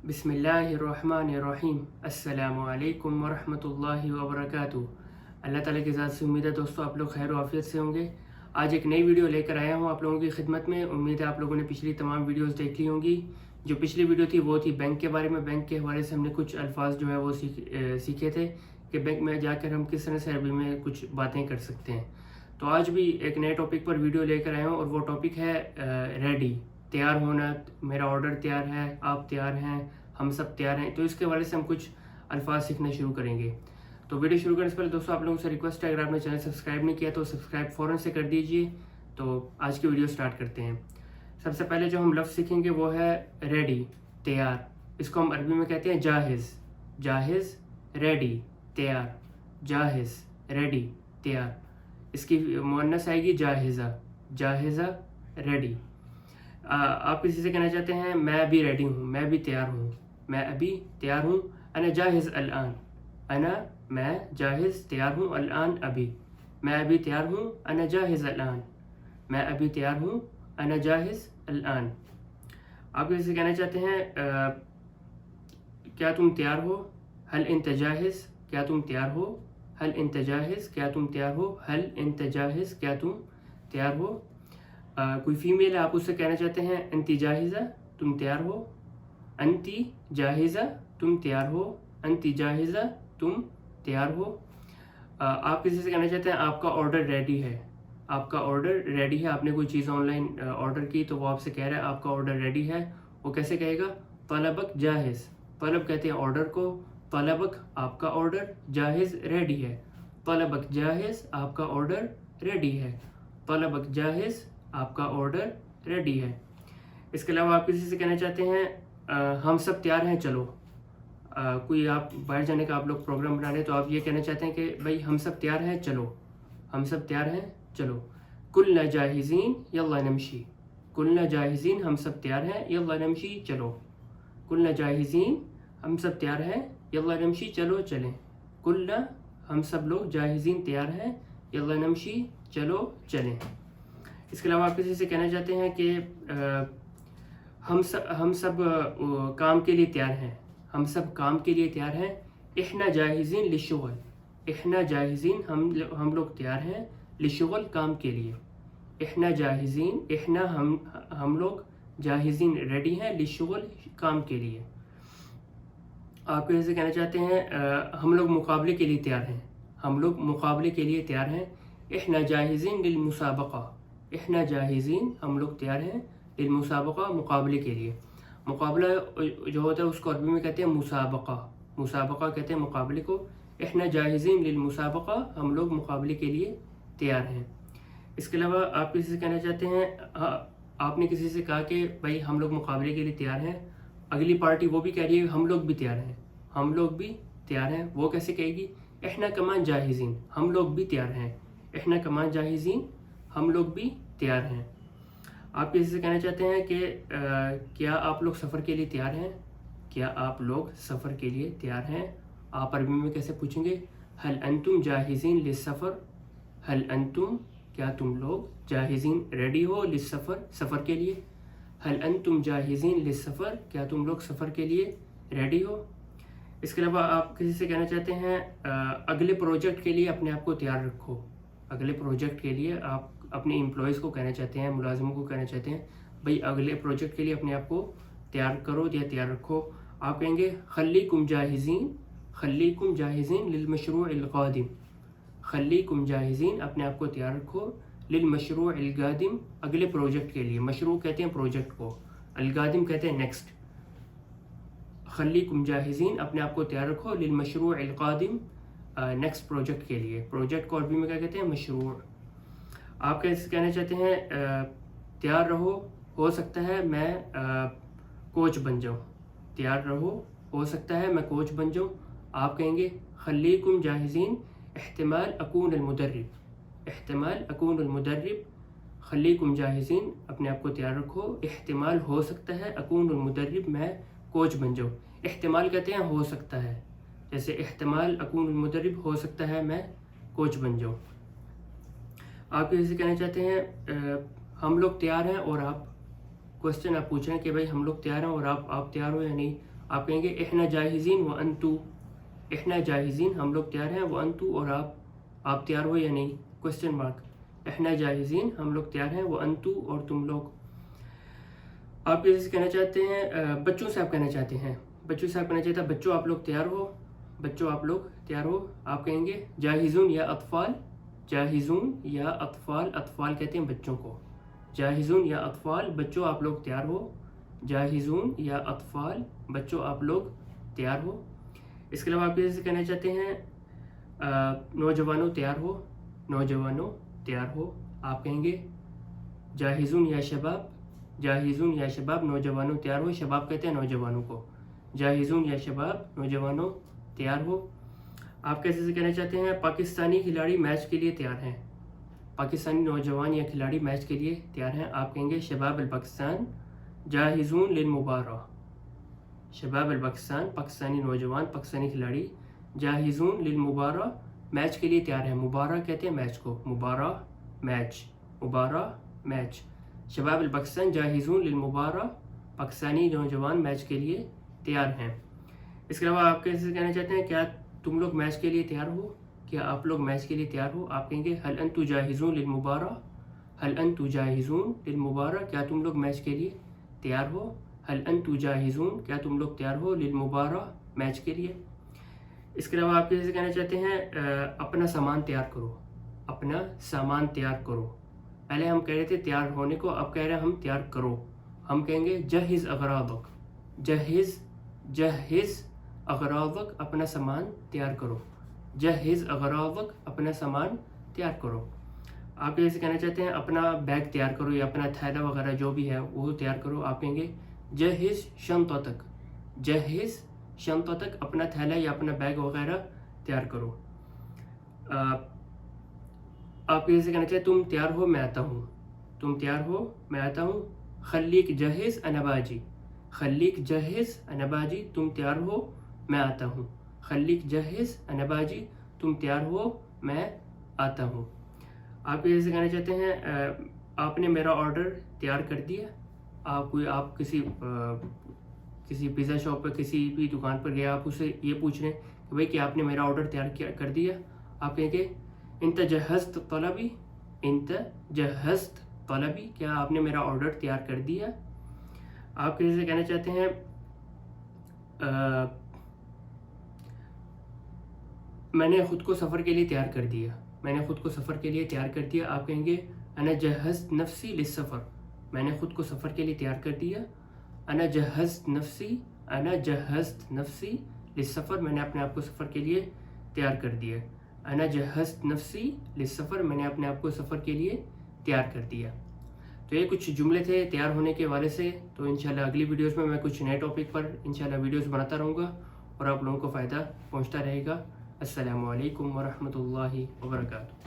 बिस्मिल्लाहिर्रहमानिर्रहीम। अस्सलामु अलैकुम वरहमतुल्लाहि वबरकातुहू। अल्लाह ताला की ज़ात से उम्मीद है दोस्तों आप लोग खैर आफियत से होंगे। आज एक नई वीडियो लेकर आया हूँ आप लोगों की खिदमत में। उम्मीद है आप लोगों ने पिछली तमाम वीडियोस देख ली होंगी। जो पिछली वीडियो थी वो थी बैंक के बारे में। बैंक के हवाले से हमने कुछ अल्फाज जो है वो सीखे थे कि बैंक में जाकर हम किस तरह से अरबी में कुछ बातें कर सकते हैं। तो आज भी एक नए टॉपिक पर वीडियो लेकर आया हूँ और वो टॉपिक है रेडी, तैयार होना। मेरा ऑर्डर तैयार है, आप तैयार हैं, हम सब तैयार हैं। तो इसके हवाले से हम कुछ अल्फाज सीखना शुरू करेंगे। तो वीडियो शुरू करने से पहले दोस्तों आप लोगों से रिक्वेस्ट है, अगर आपने चैनल सब्सक्राइब नहीं किया तो सब्सक्राइब फ़ौरन से कर दीजिए। तो आज की वीडियो स्टार्ट करते हैं। सबसे पहले जो हम लफ्ज़ सीखेंगे वो है रेडी, तैयार। इसको हम अरबी में कहते हैं जाहिज़। जाहिज़, रेडी, तैयार। जाहिज़, रेडी, तैयार। इसकी मुअन्नस आएगी जाहिज़ा। जाहिज़ा, रेडी। आप किसी से कहना चाहते हैं मैं अभी रेडी हूँ, मैं अभी तैयार हूँ, मैं अभी तैयार हूँ। अना जाहिज़ अल-आन, अना मैं जाहिज़ तैयार हूँ, अल-आन अभी, मैं अभी तैयार हूँ। अना जाहिज़ अल-आन, मैं अभी तैयार हूँ। अना जाहिज़ अल-आन। आप किसी से कहना चाहते हैं क्या तुम तैयार हो, हल इंत जाहिज़, क्या तुम तैयार हो, हल इंत जाहिज़, क्या तुम तैयार हो, हल इंत जाहिज़, क्या तुम तैयार हो। कोई फीमेल है, आप उससे कहना चाहते हैं अंती जाहिज़ा, तुम तैयार हो। अंती जाहिज़ा, तुम तैयार हो। अंती जाहिज़ा, तुम तैयार हो। आप किसी से कहना चाहते हैं आपका ऑर्डर रेडी है, आपका ऑर्डर रेडी है। आपने कोई चीज़ ऑनलाइन ऑर्डर की तो वो आपसे कह रहा है आपका ऑर्डर रेडी है। वो कैसे कहेगा, तलबक जाहिज़। तलब कहते हैं ऑर्डर को, तलबक आपका ऑर्डर, जाहिज़ रेडी है। तलबक जाहिज़, आपका ऑर्डर रेडी है। तलबक जाहिज़, आपका ऑर्डर रेडी है। इसके अलावा आप किसी से कहना चाहते हैं हम सब तैयार हैं चलो। कोई आप बाहर जाने का आप लोग प्रोग्राम बना रहे हैं तो आप ये कहना चाहते हैं कि भाई हम सब तैयार हैं चलो, हम सब तैयार हैं चलो। कुल्ना जाहिज़ीन यल्ला नमशी। कुल्ना जाहिज़ीन, हम सब तैयार हैं, यल्ला नमशी, चलो। कुल्ना जाहिज़ीन, हम सब तैयार हैं, यल्ला नमशी, चलो चलें। कुल्ना, हम सब लोग, जाहिज़ीन तैयार हैं, यल्ला नमशी, चलो चलें। इसके अलावा आप किसी से कहना चाहते हैं कि हम सब काम के लिए तैयार हैं, हम सब काम के लिए तैयार हैं। इहना जाहिज़ीन लिशुगल। इहना जाहिज़ीन, हम लोग तैयार हैं, लिशुगल, काम के लिए। इहना जाहिज़ीन, इहना हम लोग, जाहिज़ीन रेडी हैं, लिशुगल, काम के लिए। आप किसी से कहना चाहते हैं हम लोग मुकाबले के लिए तैयार हैं, हम लोग मुकाबले के लिए तैयार हैं। इहना जाहिज़ीन लिल मुसाबका। इहना जाहिज़ीन, हम लोग तैयार हैं, लिल मुसाबका, मुकाबले के लिए। मुकाबला जो होता है उसको अरबी में कहते हैं मुसाबका। मुसाबका कहते हैं मुकाबले को। इहना जाहिज़ीन लिल मुसाबका, हम लोग मुकाबले के लिए तैयार हैं। इसके अलावा आप किसी से कहना चाहते हैं आपने किसी से कहा कि भाई हम लोग मुकाबले के लिए तैयार हैं। अगली पार्टी वो भी कह रही है हम लोग भी तैयार हैं, हम लोग भी तैयार हैं। वो कैसे कहेगी, इहना कमान जाहिज़ीन, हम लोग भी तैयार हैं। इहना कमान जाहिज़ीन, हम लोग भी तैयार हैं। आप किसी से कहना चाहते हैं कि क्या आप लोग सफ़र के लिए तैयार हैं, क्या आप लोग सफ़र के लिए तैयार हैं। आप अरबी में कैसे पूछेंगे, हल अंतुम जाहिज़ीन लिस्सफ़र। हल अंतुम, क्या तुम लोग, जाहिज़ीन रेडी हो, लिस्सफ़र, सफ़र के लिए। हल अंतुम जाहिज़ीन लिस्सफ़र, क्या तुम लोग सफ़र के लिए रेडी हो। इसके अलावा आप किसी से कहना चाहते हैं अगले प्रोजेक्ट के लिए अपने आप को तैयार रखो। अगले प्रोजेक्ट के लिए आप अपने एम्प्लॉयज़ को कहना चाहते हैं, मुलाजिमों को कहना चाहते हैं भाई अगले प्रोजेक्ट के लिए अपने आप को तैयार करो या तैयार रखो। आप कहेंगे खल्लीकुम जाहिज़ीन, खल्लीकुम जाहिज़ीन लिल मशरूइल क़ादिम। खल्लीकुम जाहिज़ीन, अपने आप को तैयार रखो, लिल मशरूइल क़ादिम, अगले प्रोजेक्ट के लिए। मशरू कहते हैं प्रोजेक्ट को, अल-क़ादिम कहते हैं नेक्स्ट। खल्लीकुम जाहिज़ीन, अपने आप को तैयार रखो, लिल मशरूइल क़ादिम, नेक्स्ट प्रोजेक्ट के लिए। प्रोजेक्ट को अरबी में क्या कहते हैं, मशरूअ। आप कैसे कहना चाहते हैं तैयार रहो, हो सकता है मैं कोच बन जाऊँ। तैयार रहो, हो सकता है मैं कोच बन जाऊँ। आप कहेंगे खल्लीकुम जाहिज़ीन इह्तिमाल अकून अल-मुदर्रिब। इह्तिमाल अकून अल-मुदर्रिब, खल्लीकुम जाहिज़ीन, अपने आप को तैयार रखो, इह्तिमाल हो सकता है, अकून अल-मुदर्रिब, मैं कोच बन जाऊँ। इह्तिमाल कहते हैं हो सकता है, जैसे इह्तिमाल अकून अल-मुदर्रिब, हो सकता है मैं कोच बन जाऊँ। आप किसी से कहना चाहते हैं हम लोग तैयार हैं और आप, क्वेश्चन आप पूछ रहे हैं कि भाई हम लोग तैयार हैं और आप तैयार हो या नहीं। آپ کہیں گے احنا جاہزین و انتو، احنا جاہزین ہم لوگ تیار ہیں، وہ انتو اور آپ تیار ہو یا نہیں، کوشچن مارک، احنا جاہزین ہم لوگ تیار ہیں، وہ انتو اور تم لوگ۔ آپ جیسے کہنا چاہتے ہیں بچوں سے آپ کہنا چاہتے ہیں، بچوں سے آپ کہنا چاہتے ہیں بچوں آپ لوگ تیار ہو، بچوں آپ لوگ تیار ہو، آپ کہیں گے جاہزون یا اطفال، جاہزون یا اطفال، اطفال کہتے ہیں بچوں کو، جاہزون یا اطفال بچوں آپ لوگ تیار ہو، جاہزون یا اطفال بچوں آپ لوگ تیار ہو۔ اس کے علاوہ آپ جیسے کہنا چاہتے ہیں نوجوانوں تیار ہو، نوجوانوں تیار ہو، آپ کہیں گے جاہزون یا شباب، جاہزون یا شباب نوجوانوں تیار ہو، شباب کہتے ہیں نوجوانوں کو، جاہزون یا شباب نوجوانوں تیار ہو۔ آپ کیسے سے کہنا چاہتے ہیں پاکستانی کھلاڑی میچ کے لیے تیار ہیں، پاکستانی نوجوان یا کھلاڑی میچ کے لیے تیار ہیں، آپ کہیں گے شباب الپاکستان جاہزون للمبارہ، شباب الپاکستان پاکستانی نوجوان پاکستانی کھلاڑی جاہزون للمبارہ میچ کے لیے تیار ہیں، مبارہ کہتے ہیں میچ کو، مبارہ میچ، مبارہ میچ، شباب الپاکستان جاہزون للمبارہ پاکستانی نوجوان میچ کے لیے تیار ہیں۔ اس کے علاوہ آپ کیسے کہنا چاہتے ہیں کیا تم لوگ میچ کے لیے تیار ہو، کیا آپ لوگ میچ کے لیے تیار ہو، آپ کہیں گے هل انتم جاہزون للمبارہ، هل انتم جاہزون للمبارہ کیا تم لوگ میچ کے لیے تیار ہو، هل انتم جاہزون کیا تم لوگ تیار ہو للمبارہ میچ کے لیے۔ اس کے علاوہ آپ کیسے کہنا چاہتے ہیں اپنا سامان تیار کرو، اپنا سامان تیار کرو، پہلے ہم کہہ رہے تھے تیار ہونے کو، اب کہہ رہے ہیں ہم تیار کرو، ہم کہیں گے جہز اغراضک، جہز اغراضک اپنا سامان تیار کرو، جہز اغراضک اپنا سامان تیار کرو۔ آپ جیسے کہنا چاہتے ہیں اپنا بیگ تیار کرو یا اپنا تھیلا وغیرہ جو بھی ہے وہ تیار کرو، آپ کہیں گے جہز شنطتک، جہز شنطتک اپنا تھیلا یا اپنا بیگ وغیرہ تیار کرو۔ آپ جیسے کہنا چاہتے تم تیار ہو میں آتا ہوں، تم تیار ہو میں آتا ہوں، خلیک جہز انا باجی، خلیک جہز انا باجی تم تیار ہو میں آتا ہوں، خلیک جہز انا باجی تم تیار ہو میں آتا ہوں۔ آپ جیسے کہنا چاہتے ہیں آپ نے میرا آرڈر تیار کر دیا، آپ کسی پیزا شاپ پر کسی بھی دکان پر گیا، آپ اسے یہ پوچھ رہے ہیں کہ بھائی کہ آپ نے میرا آرڈر تیار کر دیا، آپ کہیں گے انت جہزت طلبی، انت جہزت طلبی کیا آپ نے میرا آرڈر تیار کر دیا۔ آپ کسی سے کہنا چاہتے ہیں میں نے خود کو سفر کے لیے تیار کر دیا، میں نے خود کو سفر کے لیے تیار کر دیا، آپ کہیں گے انا جہزت نفسی للسفر، میں نے خود کو سفر کے لیے تیار کر دیا، انا جہزت نفسی، انا جہزت نفسی للسفر میں نے اپنے آپ کو سفر کے لیے تیار کر دیا، انا جہزت نفسی للسفر میں نے اپنے آپ کو سفر کے لیے تیار کر دیا۔ تو یہ کچھ جملے تھے تیار ہونے کے حوالے سے، تو انشاءاللہ اگلی ویڈیوز میں کچھ نئے ٹاپک پر انشاءاللہ ویڈیوز بناتا رہوں گا اور آپ لوگوں کو فائدہ پہنچتا رہے گا۔ السلام علیکم ورحمۃ اللہ وبرکاتہ۔